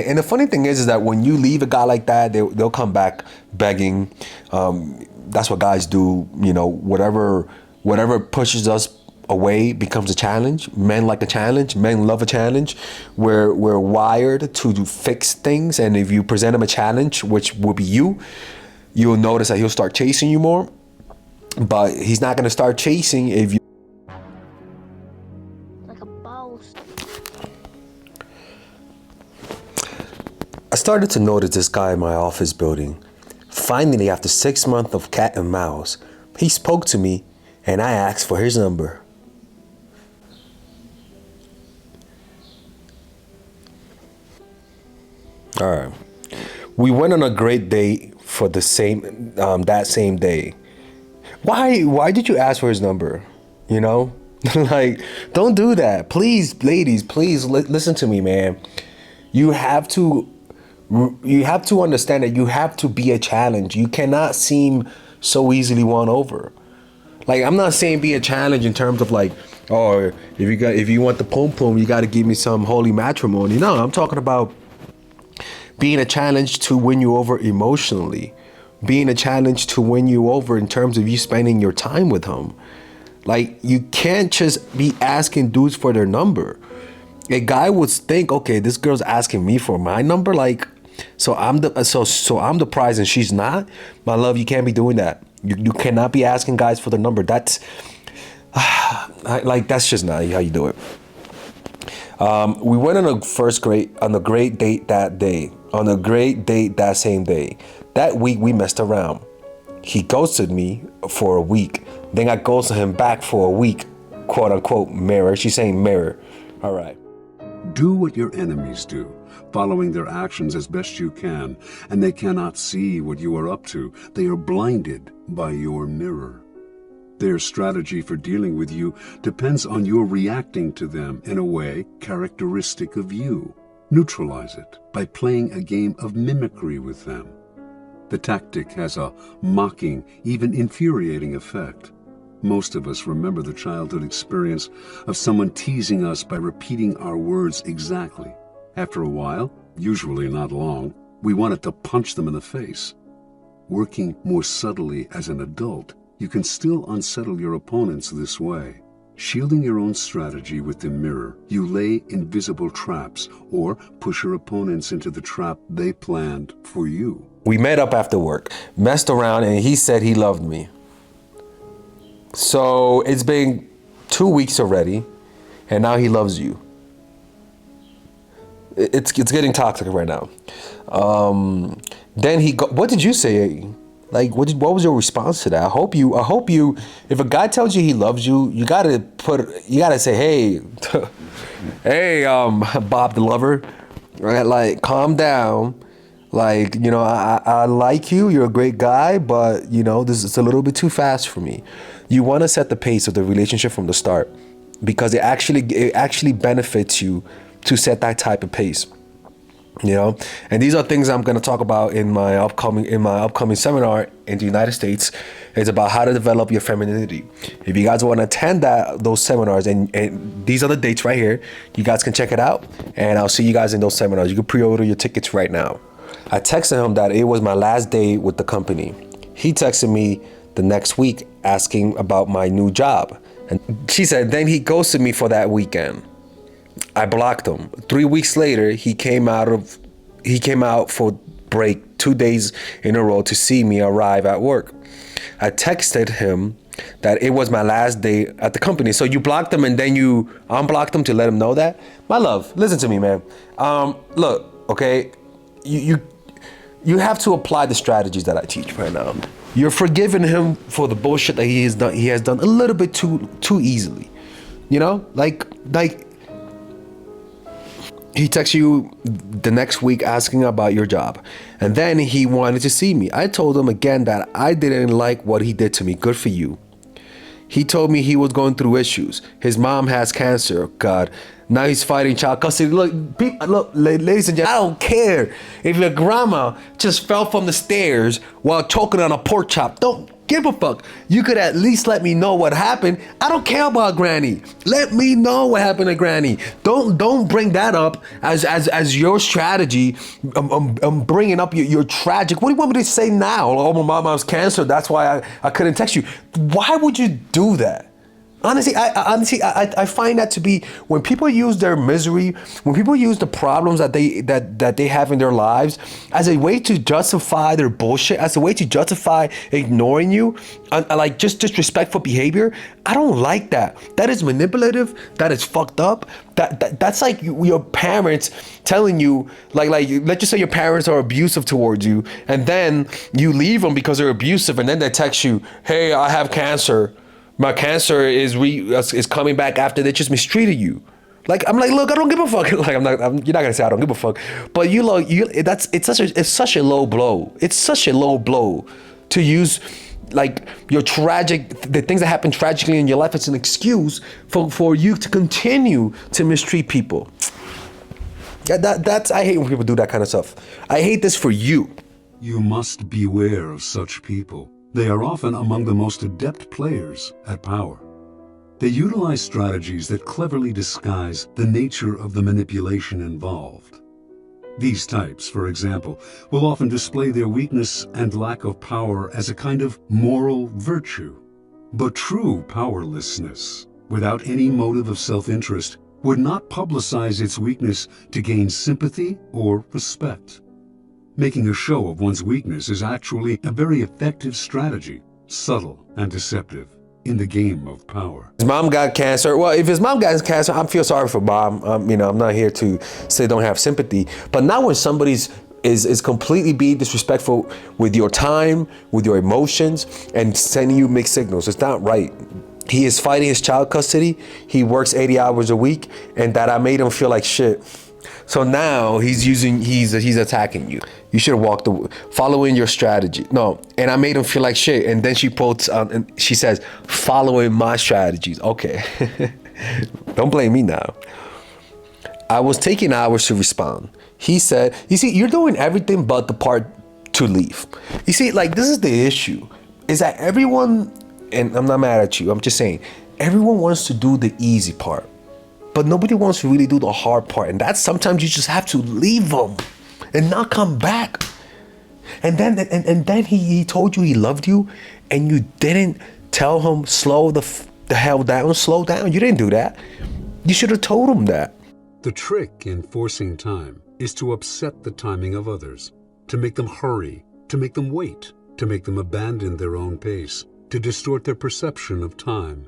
And the funny thing is that when you leave a guy like that, they'll come back begging. That's what guys do. You know, whatever pushes us away becomes a challenge. Men like a challenge. Men love a challenge. We're wired to fix things, and if you present him a challenge, which will be you'll notice that he'll start chasing you more. But he's not gonna start chasing if you. Like a boss. I started to notice this guy in my office building. Finally, after 6 months of cat and mouse, he spoke to me and I asked for his number. All right. We went on a great date for the same that same day. Why did you ask for his number? You know? Like, don't do that. Please, ladies, please listen to me, man. You have to understand that you have to be a challenge. You cannot seem so easily won over. Like, I'm not saying be a challenge in terms of like, oh, if you want the pom pom, you got to give me some holy matrimony. No, I'm talking about being a challenge to win you over emotionally, being a challenge to win you over in terms of you spending your time with him. Like, you can't just be asking dudes for their number. A guy would think, okay, this girl's asking me for my number, like, so I'm the prize and she's not. My love, you can't be doing that. You cannot be asking guys for the number. That's that's just not how you do it. We went on a great date that day. On a great date that same day. That week we messed around. He ghosted me for a week. Then I ghosted him back for a week. Quote unquote mirror. She's saying mirror. All right. Do what your enemies do, following their actions as best you can, and they cannot see what you are up to. They are blinded by your mirror. Their strategy for dealing with you depends on your reacting to them in a way characteristic of you. Neutralize it by playing a game of mimicry with them. The tactic has a mocking, even infuriating effect. Most of us remember the childhood experience of someone teasing us by repeating our words exactly. After a while, usually not long, we wanted to punch them in the face. Working more subtly as an adult, you can still unsettle your opponents this way. Shielding your own strategy with the mirror, you lay invisible traps or push your opponents into the trap they planned for you. We met up after work, messed around, and he said he loved me. So it's been 2 weeks already, and now he loves you. It's getting toxic right now. Then what did you say? Like, what was your response to that? I hope you, if a guy tells you he loves you, you gotta say, hey, hey, Bob the lover, right? Like, calm down. Like, you know, I like you. You're a great guy, but you know, this is a little bit too fast for me. You want to set the pace of the relationship from the start, because it actually benefits you to set that type of pace. You know, and these are things I'm going to talk about in my upcoming seminar in the United States. It's about how to develop your femininity. If you guys want to attend those seminars, and these are the dates right here, you guys can check it out, and I'll see you guys in those seminars. You can pre-order your tickets right now. I texted him that it was my last day with the company. He texted me the next week asking about my new job, and she said then he ghosted me for that weekend. I blocked him. 3 weeks later, he came out for break 2 days in a row to see me arrive at work. I texted him that it was my last day at the company. So you blocked him and then you unblocked him to let him know that? My love, listen to me, man. Look, okay, you have to apply the strategies that I teach right now. You're forgiving him for the bullshit that he has done a little bit too easily. You know, like he texts you the next week asking about your job, and then he wanted to see me. I told him again that I didn't like what he did to me. Good for you. He told me he was going through issues. His mom has cancer. God, now he's fighting child custody. Look, ladies and gentlemen, I don't care if your grandma just fell from the stairs while choking on a pork chop. give a fuck. You could at least let me know what happened. I don't care about Granny. Let me know what happened to Granny. Don't bring that up as your strategy. I'm bringing up your tragic. What do you want me to say now? Oh, my mom's cancer. That's why I couldn't text you. Why would you do that? Honestly, I find that to be, when people use their misery, when people use the problems that they have in their lives as a way to justify their bullshit, as a way to justify ignoring you, like just disrespectful behavior. I don't like that. That is manipulative. That is fucked up. That's like your parents telling you, like let's just say your parents are abusive towards you, and then you leave them because they're abusive, and then they text you, "Hey, I have cancer. My cancer is coming back after they just mistreated you." Like, I'm like, look, I don't give a fuck. Like, you're not gonna say I don't give a fuck, but it's such a low blow. It's such a low blow to use like the things that happen tragically in your life as an excuse for you to continue to mistreat people. I hate when people do that kind of stuff. I hate this for you. You must beware of such people. They are often among the most adept players at power. They utilize strategies that cleverly disguise the nature of the manipulation involved. These types, for example, will often display their weakness and lack of power as a kind of moral virtue. But true powerlessness, without any motive of self-interest, would not publicize its weakness to gain sympathy or respect. Making a show of one's weakness is actually a very effective strategy, subtle and deceptive, in the game of power. His mom got cancer. Well, if his mom got cancer, I feel sorry for mom. I'm not here to say don't have sympathy. But not when somebody's is completely being disrespectful with your time, with your emotions, and sending you mixed signals. It's not right. He is fighting his child custody. He works 80 hours a week, and that I made him feel like shit. So now he's attacking you. You should have following your strategy. No, and I made him feel like shit. And then she quotes, and she says, following my strategies. Okay, don't blame me now. I was taking hours to respond. He said, you see, you're doing everything but the part to leave. You see, like, this is the issue, is that everyone, and I'm not mad at you, I'm just saying, everyone wants to do the easy part. But nobody wants to really do the hard part. And that's sometimes you just have to leave them and not come back. And then he told you he loved you, and you didn't tell him slow the hell down, slow down. You didn't do that. You should have told him that. The trick in forcing time is to upset the timing of others, to make them hurry, to make them wait, to make them abandon their own pace, to distort their perception of time.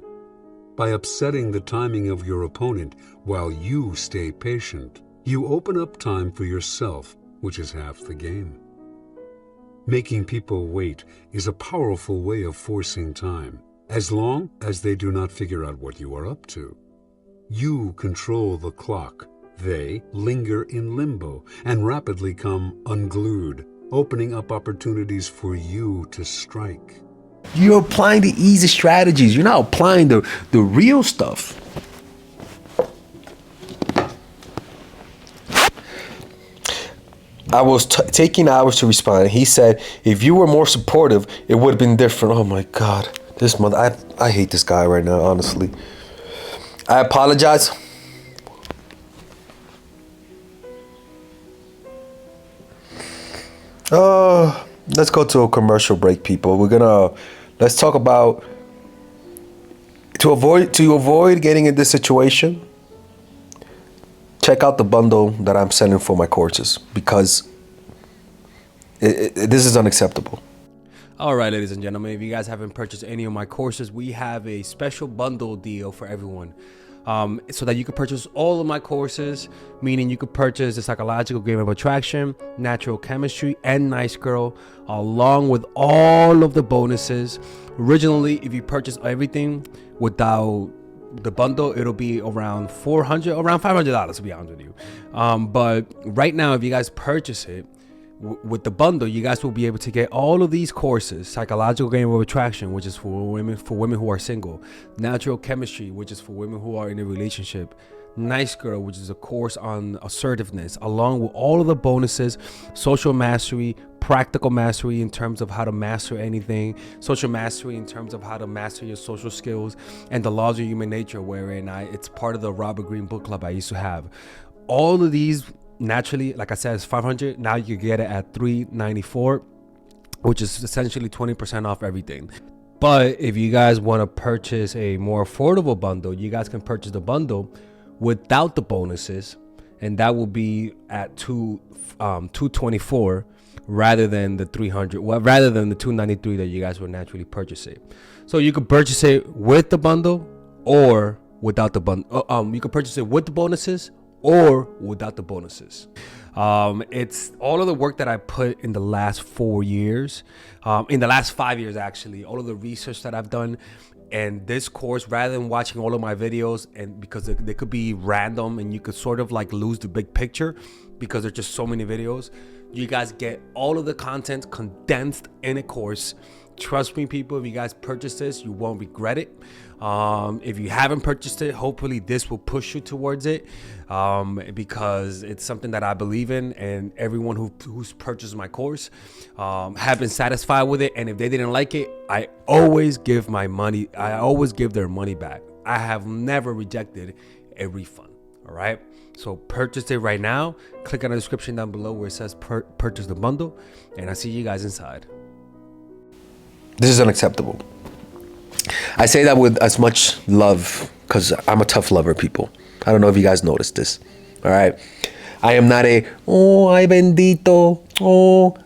By upsetting the timing of your opponent while you stay patient, you open up time for yourself, which is half the game. Making people wait is a powerful way of forcing time, as long as they do not figure out what you are up to. You control the clock. They linger in limbo and rapidly come unglued, opening up opportunities for you to strike. You're applying the easy strategies. You're not applying the real stuff. I was taking hours to respond. He said, if you were more supportive, it would have been different. Oh my God. This mother, I hate this guy right now, honestly. I apologize. Let's go to a commercial break, people. Let's talk about to avoid getting in this situation. Check out the bundle that I'm selling for my courses, because this is unacceptable. All right, ladies and gentlemen, if you guys haven't purchased any of my courses, we have a special bundle deal for everyone. So that you can purchase all of my courses, meaning you could purchase the psychological game of attraction, natural chemistry, and nice girl, along with all of the bonuses. Originally, if you purchase everything without the bundle, it'll be around $500, to be honest with you. But right now, if you guys purchase it with the bundle, you guys will be able to get all of these courses: psychological game of attraction, which is for women who are single; natural chemistry, which is for women who are in a relationship; Nice Girl, which is a course on assertiveness, along with all of the bonuses, social mastery, practical mastery in terms of how to master anything, social mastery in terms of how to master your social skills, and the laws of human nature, wherein it's part of the Robert Greene book club I used to have. All of these, naturally, like I said, it's $500. Now you can get it at $394, which is essentially 20% off everything. But if you guys want to purchase a more affordable bundle, you guys can purchase the bundle without the bonuses, and that will be at $224 rather than the $300, well, rather than the $293 that you guys would naturally purchase it. So you can purchase it with the bundle or without the bundle. You can purchase it with the bonuses or without the bonuses. It's all of the work that I put in the last 4 years, in the last 5 years actually, all of the research that I've done. And this course, rather than watching all of my videos, and because they could be random and you could sort of like lose the big picture because there's just so many videos, you guys get all of the content condensed in a course. Trust me, people, if you guys purchase this, you won't regret it. If you haven't purchased it, hopefully this will push you towards it, because it's something that I believe in, and everyone who's purchased my course have been satisfied with it. And if they didn't like it, I always give their money back. I have never rejected a refund. All right, so purchase it right now. Click on the description down below where it says purchase the bundle, and I'll see you guys inside. This is unacceptable. I say that with as much love because I'm a tough lover, people. I don't know if you guys noticed this. All right. I am not ay bendito.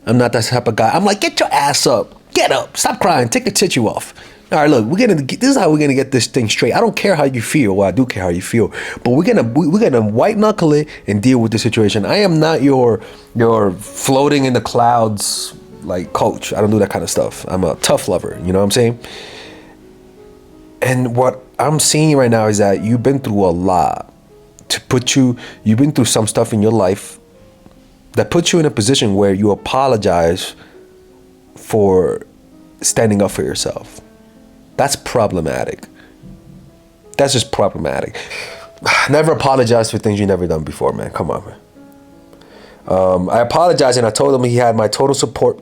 I'm not that type of guy. I'm like, get your ass up. Get up. Stop crying. Take the tissue off. All right, look, this is how we're gonna get this thing straight. I don't care how you feel. Well, I do care how you feel, but we're gonna white knuckle it and deal with the situation. I am not your floating in the clouds like coach. I don't do that kind of stuff. I'm a tough lover. You know what I'm saying? And what I'm seeing right now is that you've been through a lot you've been through some stuff in your life that puts you in a position where you apologize for standing up for yourself. That's problematic. That's just problematic. Never apologize for things you never done before, man. Come on, man. I apologized and I told him he had my total support.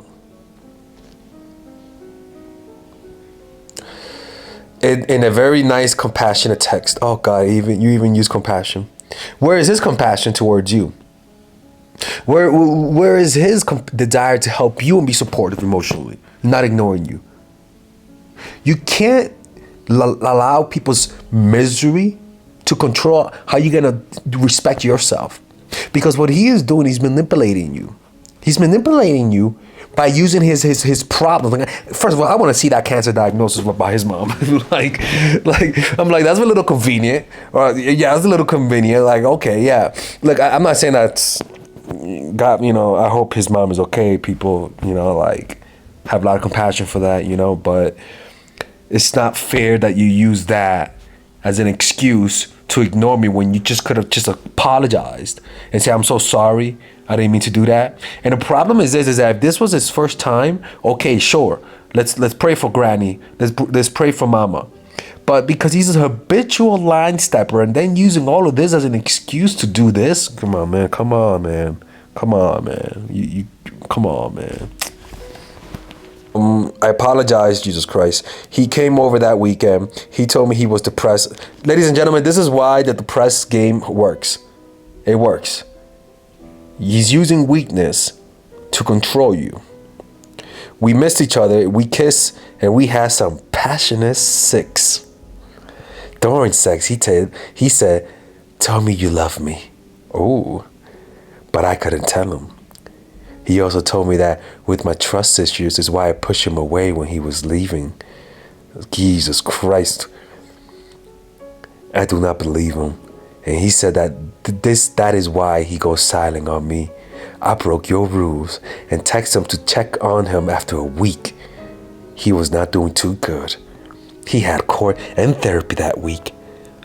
In a very nice, compassionate text. Oh God, you even use compassion. Where is his compassion towards you? Where is his desire to help you and be supportive emotionally, not ignoring you? You can't allow people's misery to control how you're gonna respect yourself. Because what he is doing, he's manipulating you. He's manipulating you by using his problem. First of all, I want to see that cancer diagnosis by his mom. like I'm like, that's a little convenient. Or yeah, that's a little convenient. Like, okay, yeah. Look, I'm not saying that's God. You know, I hope his mom is okay. People, you know, like have a lot of compassion for that. You know, but it's not fair that you use that as an excuse to ignore me when you just could have just apologized and say, I'm so sorry. I didn't mean to do that. And the problem is that if this was his first time, okay, sure. Let's pray for granny. Let's pray for mama. But because he's a habitual line stepper and then using all of this as an excuse to do this, come on, man. Come on, man. Come on, man. You come on, man. I apologize, Jesus Christ. He came over that weekend. He told me he was depressed. Ladies and gentlemen, this is why the depressed game works. It works. He's using weakness to control you. We missed each other, we kissed, and we had some passionate sex. During sex, he said, tell me you love me. Oh, but I couldn't tell him. He also told me that with my trust issues is why I pushed him away when he was leaving. Jesus Christ. I do not believe him. And he said that that is why he goes silent on me. I broke your rules and texted him to check on him after a week. He was not doing too good. He had court and therapy that week.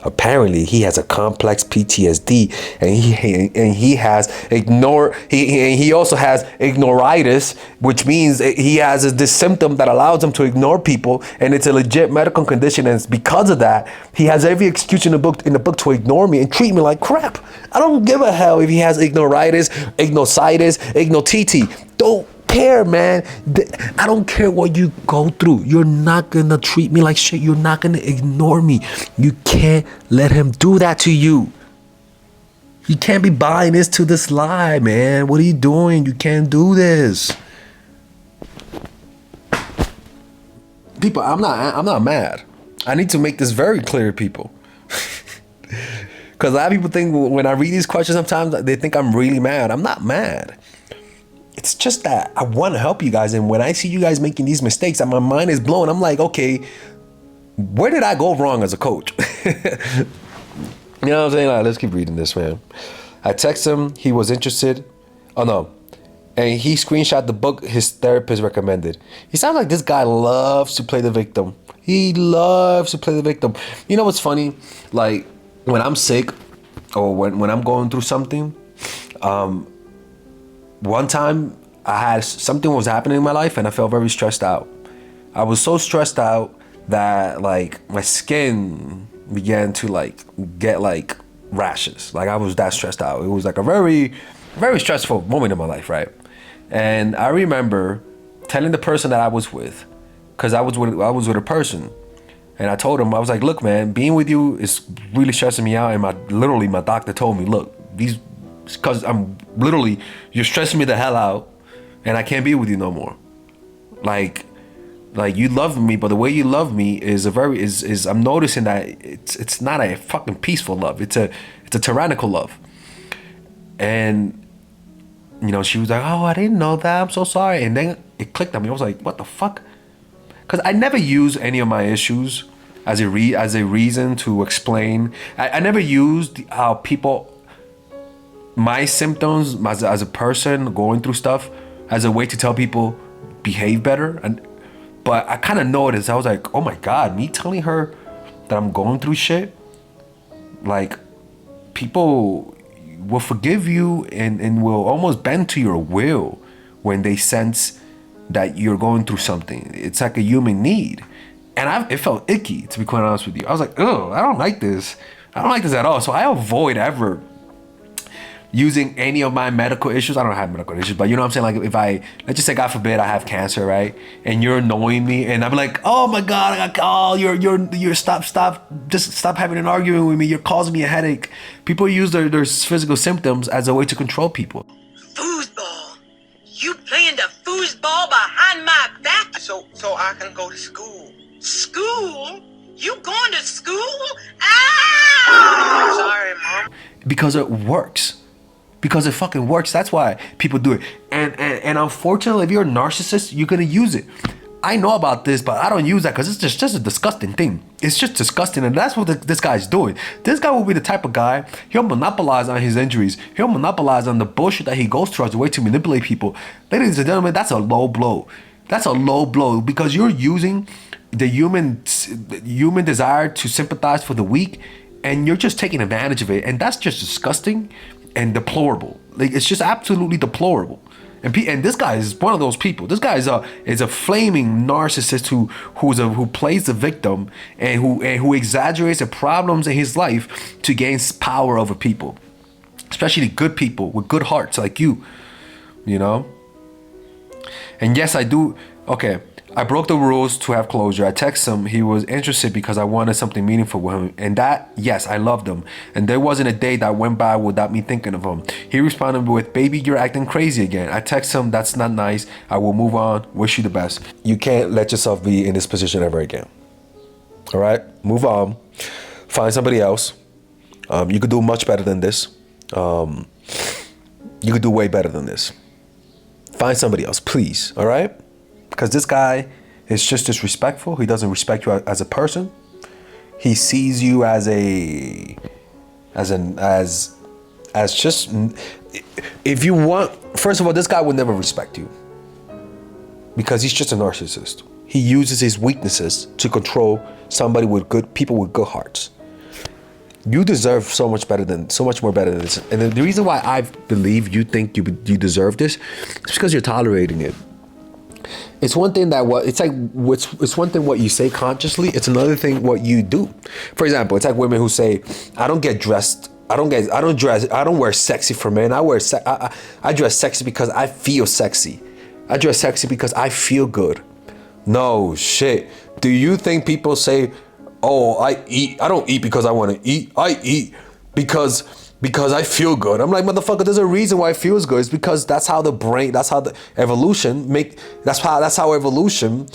apparently he has a complex PTSD, and he also has ignoritis, which means he has this symptom that allows him to ignore people, and it's a legit medical condition, and it's because of that he has every excuse in the book to ignore me and treat me like crap. I don't give a hell if he has ignoritis, ignositis, ignotiti. Don't care, man. I don't care what you go through. You're not gonna treat me like shit. You're not gonna ignore me. You can't let him do that to you. You can't be buying this to this lie, man. What are you doing? You can't do this. People, I'm not mad. I need to make this very clear, people. Because a lot of people think when I read these questions, sometimes they think I'm really mad. I'm not mad. It's just that I want to help you guys. And when I see you guys making these mistakes, and my mind is blown, I'm like, okay, where did I go wrong as a coach? You know what I'm saying? Like, let's keep reading this, man. I text him. He was interested. Oh, no. And he screenshot the book his therapist recommended. He sounds like this guy loves to play the victim. He loves to play the victim. You know what's funny? Like, when I'm sick or when I'm going through something, one time I had something was happening in my life and I felt very stressed out. I was so stressed out that like my skin began to like get like rashes. Like I was that stressed out. It was like a very, very stressful moment in my life, right? And I remember telling the person that I was with, because I was with a person, and I told him, I was like, look, man, being with you is really stressing me out. And my doctor told me, look, because you're stressing me the hell out, and I can't be with you no more. Like you love me, but the way you love me is I'm noticing that it's not a fucking peaceful love. It's a tyrannical love. And you know, she was like, oh, I didn't know that. I'm so sorry. And then it clicked on me. I was like, what the fuck? Because I never use any of my issues as a reason to explain. I never used how people, my symptoms as a person going through stuff, as a way to tell people behave better. But I kind of noticed, I was like, oh my God, me telling her that I'm going through shit, like people will forgive you and will almost bend to your will when they sense that you're going through something. It's like a human need. And it felt icky, to be quite honest with you. I was like, oh, I don't like this. I don't like this at all. So I avoid ever using any of my medical issues. I don't have medical issues, but you know what I'm saying? Like if let's just say, God forbid, I have cancer, right? And you're annoying me and I'm like, oh my God, I got call. You're stop. Just stop having an argument with me. You're causing me a headache. People use their physical symptoms as a way to control people. Foosball. You playing the foosball behind my back? So I can go to school. School? You going to school? Ah! Sorry, Mom. Because it works. Because it fucking works. That's why people do it. And unfortunately, if you're a narcissist, you're gonna use it. I know about this, but I don't use that because it's just a disgusting thing. It's just disgusting, and that's what this guy's doing. This guy will be the type of guy, he'll monopolize on his injuries. He'll monopolize on the bullshit that he goes through as a way to manipulate people. Ladies and gentlemen, that's a low blow. That's a low blow because you're using the human desire to sympathize for the weak, and you're just taking advantage of it, and that's just disgusting and deplorable. Like it's just absolutely deplorable. And this guy is one of those people. This guy is a flaming narcissist who plays the victim and who exaggerates the problems in his life to gain power over people, especially good people with good hearts like you know. And yes, I do. Okay, I broke the rules to have closure. I texted him. He was interested because I wanted something meaningful with him. And that, yes, I loved him. And there wasn't a day that went by without me thinking of him. He responded with, baby, you're acting crazy again. I texted him, that's not nice. I will move on. Wish you the best. You can't let yourself be in this position ever again. All right? Move on. Find somebody else. You could do much better than this. You could do way better than this. Find somebody else, please. All right? Because this guy is just disrespectful. He doesn't respect you as a person. He sees you as just, if you want, first of all, this guy would never respect you because he's just a narcissist. He uses his weaknesses to control somebody with people with good hearts. You deserve so much more better than this. And the reason why I believe you think you deserve this is because you're tolerating it. It's one thing it's one thing what you say consciously. It's another thing what you do. For example, it's like women who say, I don't wear sexy for men. I dress sexy because I feel sexy. I dress sexy because I feel good. No shit. Do you think people say, oh, I don't eat because I want to eat. I eat because I feel good. I'm like, motherfucker, there's a reason why it feels good. It's because that's how the brain, that's how the evolution that's how evolution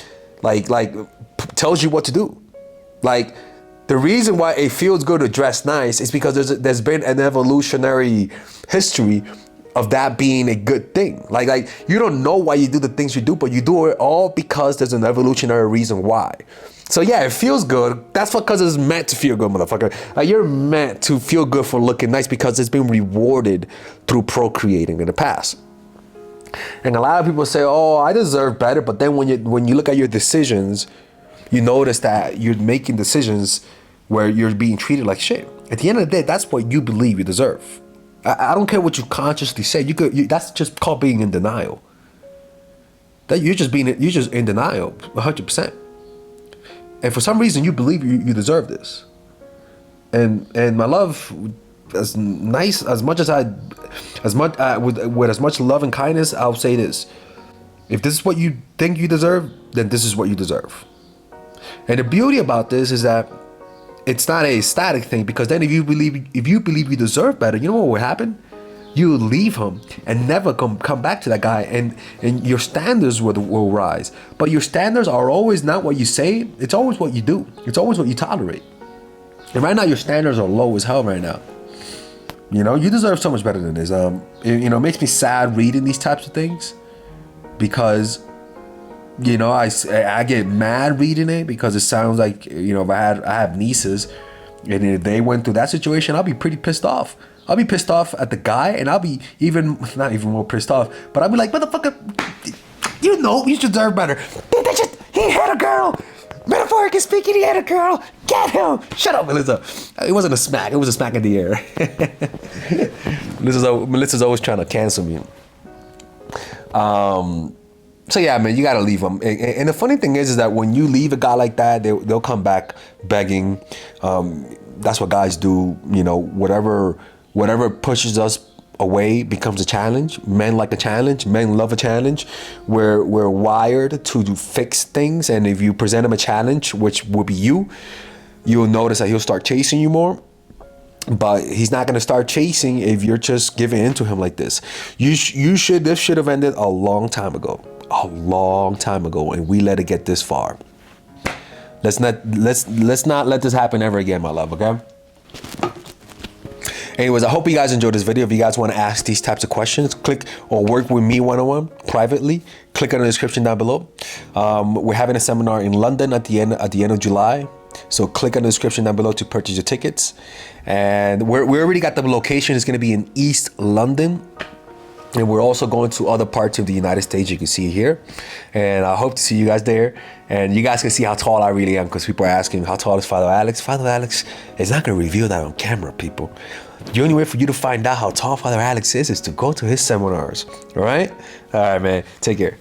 tells you what to do. Like, the reason why it feels good to dress nice is because there's been an evolutionary history of that being a good thing. Like you don't know why you do the things you do, but you do it all because there's an evolutionary reason why. So yeah, it feels good. That's because it's meant to feel good, motherfucker. Like, you're meant to feel good for looking nice because it's been rewarded through procreating in the past. And a lot of people say, oh, I deserve better. But then when you look at your decisions, you notice that you're making decisions where you're being treated like shit. At the end of the day, that's what you believe you deserve. I don't care what you consciously say. That's just called being in denial. That you're just in denial, 100%. And for some reason, you believe you deserve this. And my love, with as much love and kindness, I'll say this: if this is what you think you deserve, then this is what you deserve. And the beauty about this is that it's not a static thing, because then if you believe you deserve better, you know what will happen? You leave him and never come back to that guy, and your standards will rise. But your standards are always not what you say, it's always what you do. It's always what you tolerate. And right now your standards are low as hell right now. You know, you deserve so much better than this. It makes me sad reading these types of things, because I get mad reading it, because it sounds like, if I have nieces and if they went through that situation, I'll be pretty pissed off. I'll be pissed off at the guy, and I'll be not even more pissed off, but I'll be like, motherfucker, you deserve better. He had a girl. Metaphorically speaking, he had a girl. Get him. Shut up, Melissa. It wasn't a smack. It was a smack in the air. Melissa's always trying to cancel me. So yeah, man, you gotta leave them. And the funny thing is that when you leave a guy like that, they'll come back begging. That's what guys do. Whatever pushes us away becomes a challenge. Men like a challenge. Men love a challenge. We're wired to fix things, and if you present him a challenge, which will be you'll notice that he'll start chasing you more. But he's not going to start chasing if you're just giving in to him like this. This should have ended a long time ago, and we let it get this far. Let's not let this happen ever again, my love. Okay. Anyways, I hope you guys enjoyed this video. If you guys want to ask these types of questions, click or work with me one-on-one privately, click on the description down below. We're having a seminar in London at the end of July. So click on the description down below to purchase your tickets. And we already got the location. It's going to be in East London. And we're also going to other parts of the United States. You can see it here. And I hope to see you guys there. And you guys can see how tall I really am, because people are asking, how tall is Father Alex? Father Alex is not going to reveal that on camera, people. The only way for you to find out how tall Father Alex is to go to his seminars. All right? All right, man. Take care.